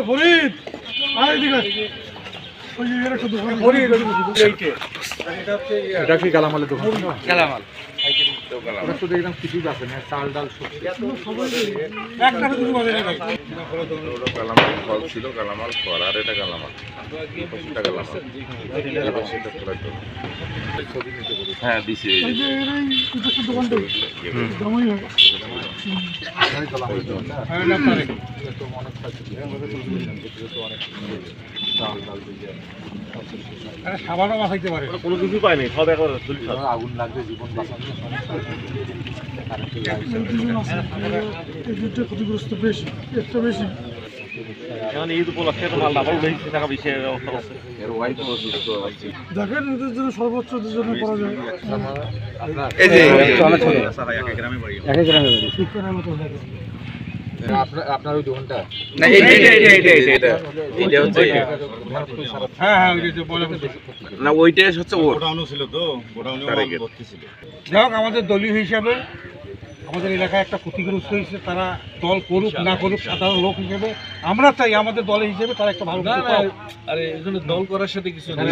ফরিদ এটা কি গালামালের দোকান? গালামাল ওটা তো দেখলাম কিছুই আছে না, চাল ডাল সবজি। কালামাল ফল ছিল, কালামাল ফল, আর এটা কালামাল, এটা কালামাল। হ্যাঁ দিছি। সাবানও মাখাইতে পারে, কোনো কিছু পাইনি, সব একবার আগুন লাগবে, জীবন বাঁচানো ক্ষতিগ্রস্ত বেশি, একটা বেশি। এখন ঈদ উপলক্ষে তো মাল ডাবল বেশি টাকা বেশি অবস্থা আছে। এর ওয়াইফ অসুস্থ আছে। দেখেন এদের জন্য সর্বোচ্চ জন্য করা যায়। এই যে একই গ্রামে বাড়ি। ঠিক করার মতো হবে। আপনার ওই দোকানটা? না এইটা হচ্ছে হ্যাঁ ওই যে বলে না, ওইটাই হচ্ছে ওর। গোডাউনও ছিল তো, গোডাউনে তারেকের। ভর্তি ছিল। যাই হোক, আমাদের দলীয় হিসাবে আমাদের এলাকায় একটা ক্ষতিগ্রস্ত হয়েছে, তারা দল করুক না করুক, সাধারণ লোক হিসেবে আমরা চাই আমাদের দল হিসেবে তারা একটা ভালো কিছু পাক। আরে এখানে দল করার সাথে কিছু না,